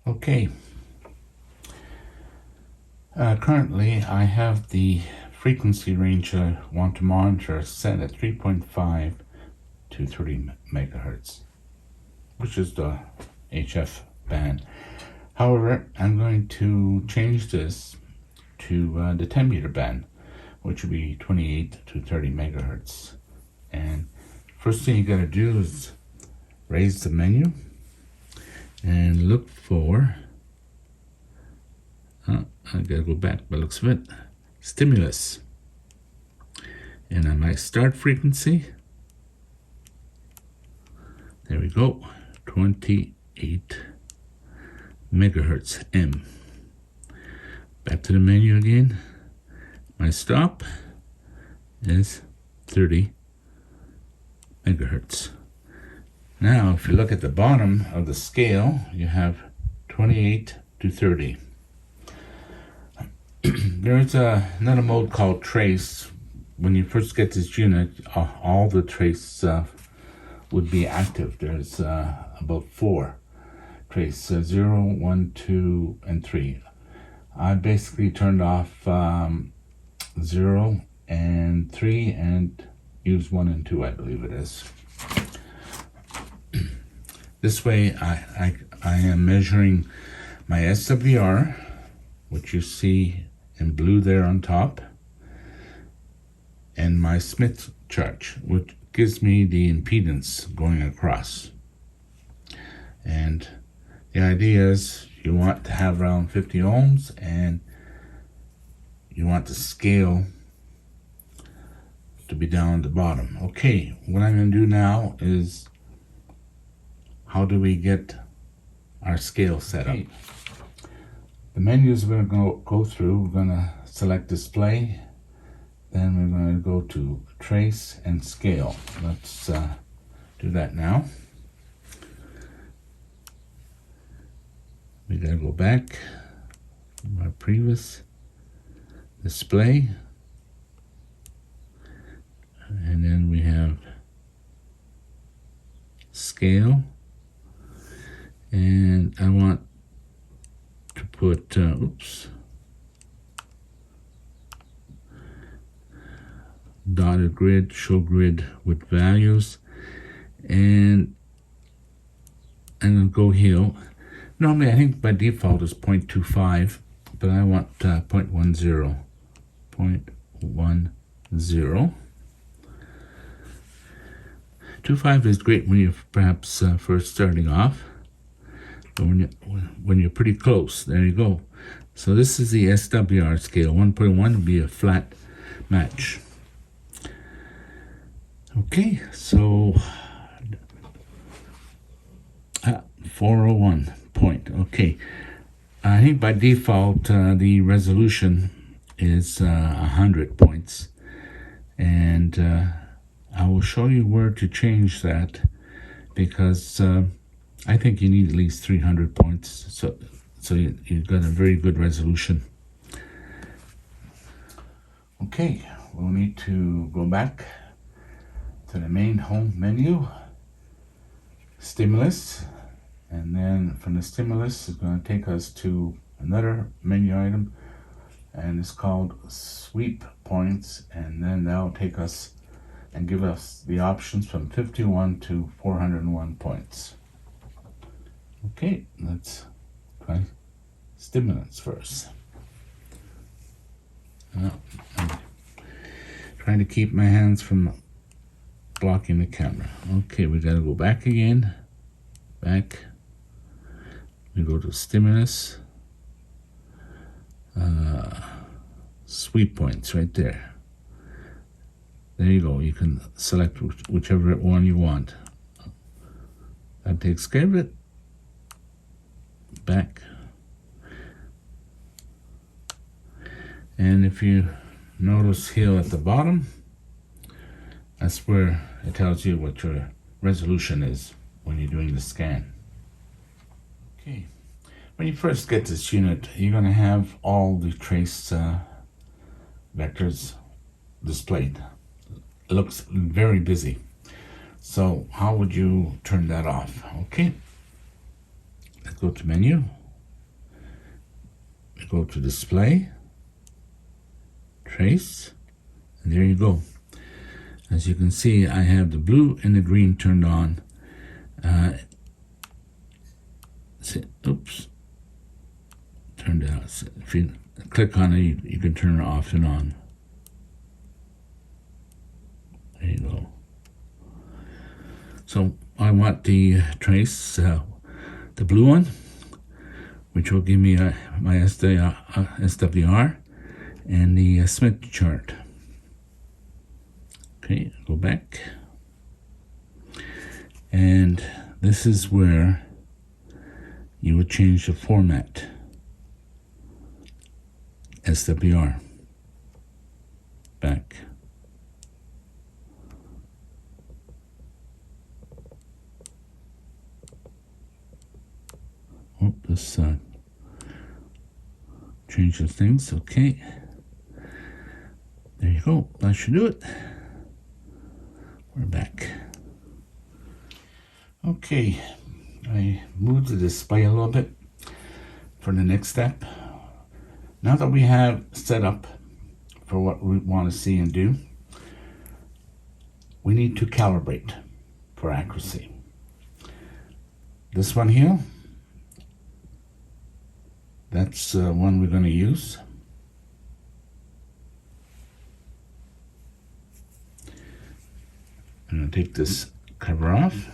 Okay. Currently, I have the frequency range I want to monitor set at 3.5 to 30 megahertz, which is the HF band. However, I'm going to change this to the 10 meter band, which would be 28 to 30 megahertz. And first thing you gotta do is raise the menu and look for, I gotta go back by the looks of it, stimulus. And on my start frequency, there we go, 28 megahertz M. Back to the menu again. My stop is 30 megahertz. Now, if you look at the bottom of the scale, you have 28 to 30. There's another mode called trace. When you first get this unit, all the trace would be active. There's about 4 trace, 0, 1, 2, and 3. I basically turned off 0 and 3 and use 1 and 2, I believe it is. This way I am measuring my SWR, which you see in blue there on top, and my SmithChart, which gives me the impedance going across. And the idea is you want to have around 50 ohms, and you want the scale to be down at the bottom. Okay, what I'm going to do now is, how do we get our scale set up? The menus we're going to go through, we're going to select display, then we're going to go to trace and scale. Let's do that now. We gotta go back to our previous display, and then we have scale, and I want to put dotted grid, show grid with values, and I'm gonna go here. Normally, I think by default is 0.25, but I want 0.10. 0.10. 2.5 is great when you're perhaps first starting off, but when you're pretty close, there you go. So this is the SWR scale. 1.1 would be a flat match. Okay, so 401 point. Okay, I think by default the resolution is 100 points, and I will show you where to change that, because I think you need at least 300 points, so you've got a very good resolution. Okay, we'll need to go back to the main home menu, stimulus, and then from the stimulus it's going to take us to another menu item, and it's called sweep points, and then that'll take us and give us the options from 51 to 401 points. Okay, let's try stimulus first. I'm trying to keep my hands from blocking the camera. Okay, we gotta go back again. Back. We go to stimulus. Sweep points right there. There you go. You can select whichever one you want. That takes care of it. Back. And if you notice here at the bottom, that's where it tells you what your resolution is when you're doing the scan. Okay, when you first get this unit, you're going to have all the trace vectors displayed. It looks very busy. So how would you turn that off? Okay, let's go to menu, go to display, trace, and there you go. As you can see, I have the blue and the green turned on. Oops, turned out. So if you click on it, you can turn it off and on. There you go. So I want the trace, the blue one, which will give me my SWR and the SmithChart. Okay, go back. And this is where you would change the format. SWR. Back. Oh, this changes things. Okay. There you go. That should do it. We're back. Okay. I moved the display a little bit for the next step. Now that we have set up for what we want to see and do, we need to calibrate for accuracy. This one here, that's one we're going to use. I'm going to take this cover off.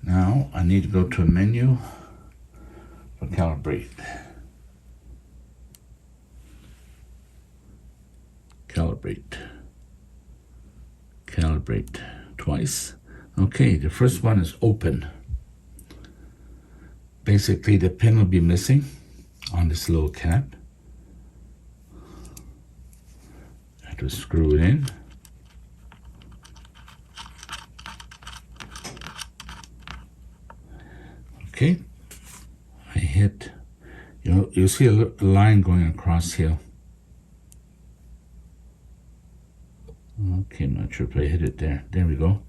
Now I need to go to a menu for calibrate. Calibrate. Calibrate twice. Okay, the first one is open. Basically, the pin will be missing on this little cap. I have to screw it in. Okay, I hit, you'll see a line going across here. Okay, I'm not sure if I hit it there. There we go.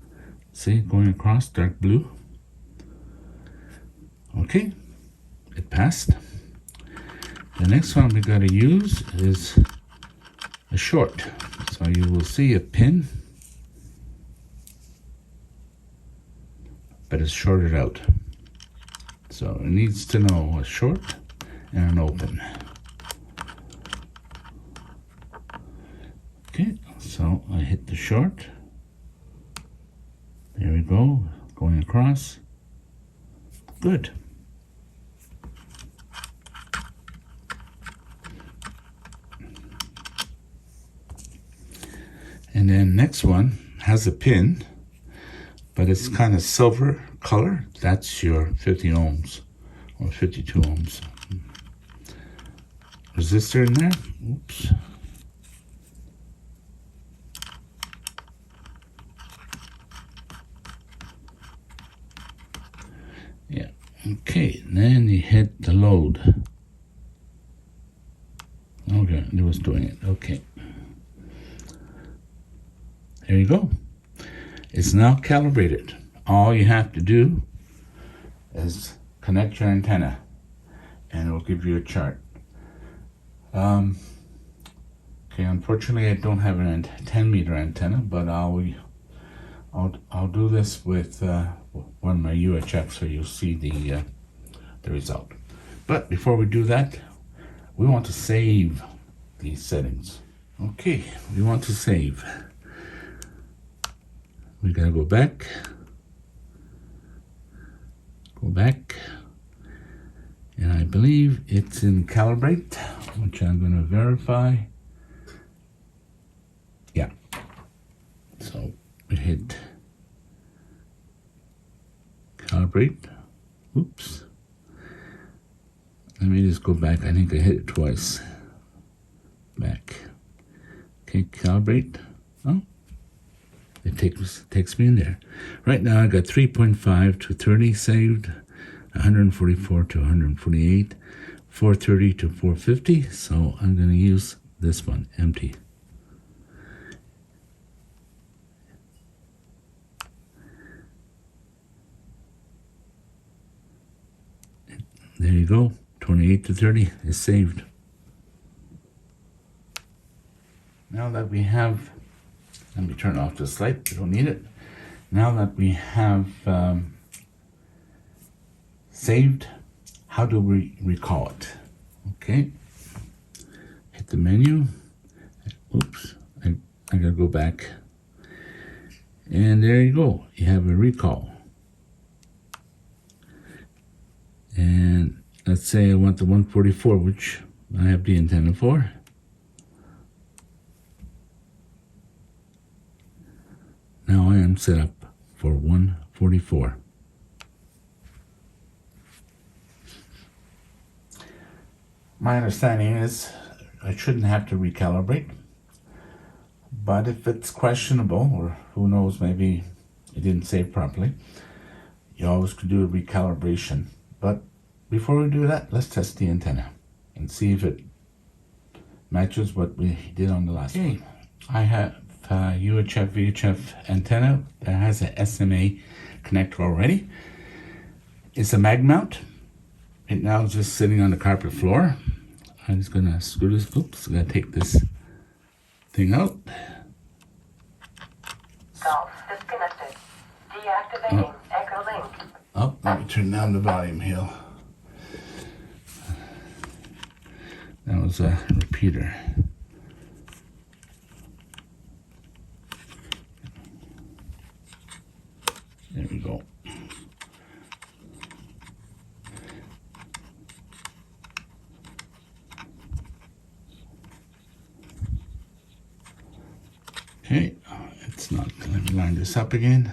See, going across, dark blue. Okay, it passed. The next one we gotta use is a short. So you will see a pin, but it's shorted out. So it needs to know a short and an open. Okay, so I hit the short. There we go, going across. Good. And then next one has a pin, but it's kind of silver color. That's your 50 ohms or 52 ohms. Resistor in there. Oops. Yeah. Okay. Then you hit the load. Okay, it was doing it. Okay. There you go. It's now calibrated. All you have to do is connect your antenna and it will give you a chart. Okay, unfortunately I don't have a 10-meter antenna, but I'll do this with one of my UHF so you'll see the result. But before we do that, we want to save these settings. Okay, we want to save. We gotta go back, and I believe it's in Calibrate, which I'm gonna verify. Yeah, so we hit Calibrate. Oops, let me just go back. I think I hit it twice. Back. Okay, Calibrate. Oh. It takes me in there. Right now I got 3.5 to 30 saved, 144 to 148, 430 to 450. So I'm going to use this one, empty. There you go. 28 to 30 is saved. Now that we have, let me turn off this light, we don't need it. Now that we have saved, how do we recall it? Okay, hit the menu. Oops, I gotta go back. And there you go, you have a recall. And let's say I want the 144, which I have the antenna for. Now I am set up for 144. My understanding is I shouldn't have to recalibrate, but if it's questionable, or who knows, maybe it didn't save properly, you always could do a recalibration. But before we do that, let's test the antenna and see if it matches what we did on the last one. I have UHF VHF antenna that has a SMA connector already. It's a mag mount. Right now it's just sitting on the carpet floor. I'm just gonna screw this. Oops, I'm gonna take this thing out. Golf disconnected. Deactivating Echo Link. Oh, let me turn down the volume here. That was a repeater. There we go. Okay, it's not. Let me line this up again.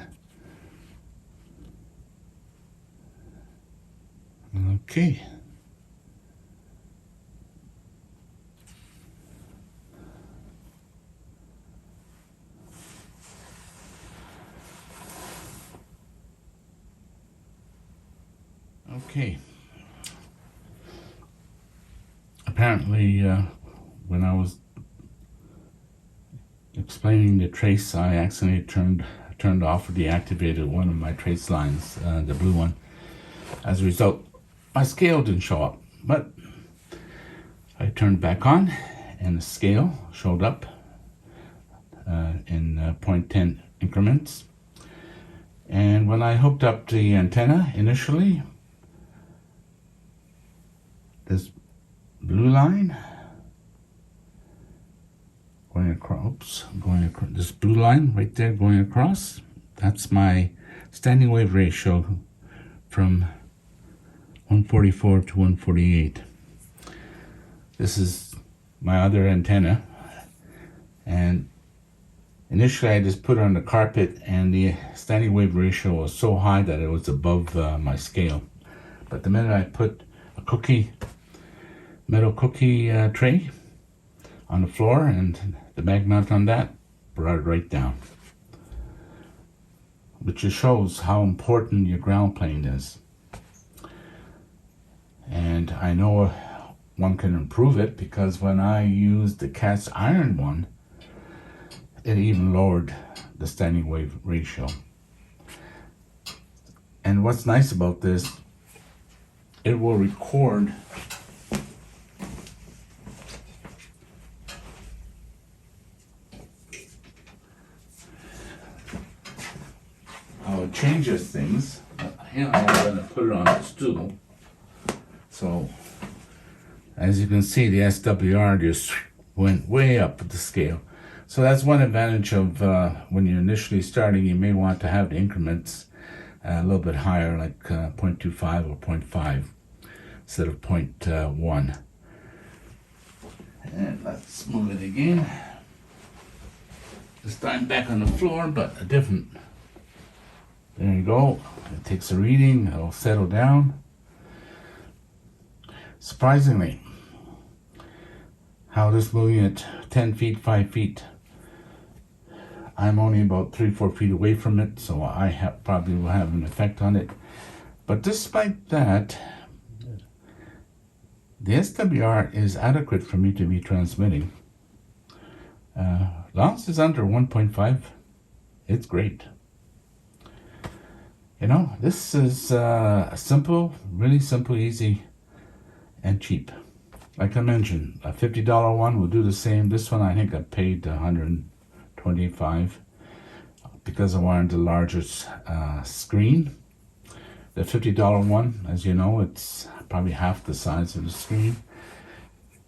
Okay. Okay. Apparently, when I was explaining the trace, I accidentally turned off or deactivated one of my trace lines, the blue one. As a result, my scale didn't show up, but I turned back on, and the scale showed up in 0.10 increments. And when I hooked up the antenna initially, this blue line going across, this blue line right there going across, that's my standing wave ratio from 144 to 148. This is my other antenna, and initially I just put it on the carpet, and the standing wave ratio was so high that it was above my scale. But the minute I put a metal cookie tray on the floor and the mag mount on that, brought it right down. Which just shows how important your ground plane is. And I know one can improve it, because when I used the cast iron one, it even lowered the standing wave ratio. And what's nice about this, it will record how it changes things. Here I'm going to put it on the stool. So, as you can see, the SWR just went way up with the scale. So that's one advantage of when you're initially starting, you may want to have the increments a little bit higher, like 0.25 or 0.5 instead of 0.1. And let's move it again. This time back on the floor, but a different. There you go. It takes a reading, it'll settle down. Surprisingly, how this moving at 10 feet, 5 feet, I'm only about 3-4 feet away from it, so I probably will have an effect on it. But despite that, the SWR is adequate for me to be transmitting. Long as it's under 1.5, it's great. You know, this is a simple, really simple, easy and cheap. Like I mentioned, a $50 one will do the same. This one I think I paid $125 because I wanted the larger screen. The $50 one, as you know, it's probably half the size of the screen.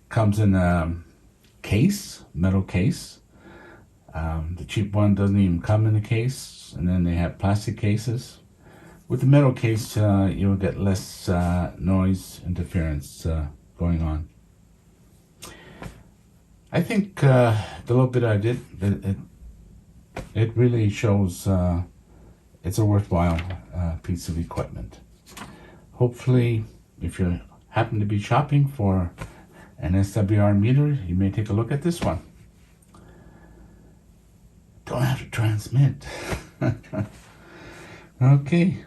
Comes in a case, metal case. The cheap one doesn't even come in the case, and then they have plastic cases. With the metal case, you'll get less noise interference going on. I think the little bit I did, it really shows it's a worthwhile piece of equipment. Hopefully, if you happen to be shopping for an SWR meter, you may take a look at this one. Don't have to transmit. Okay.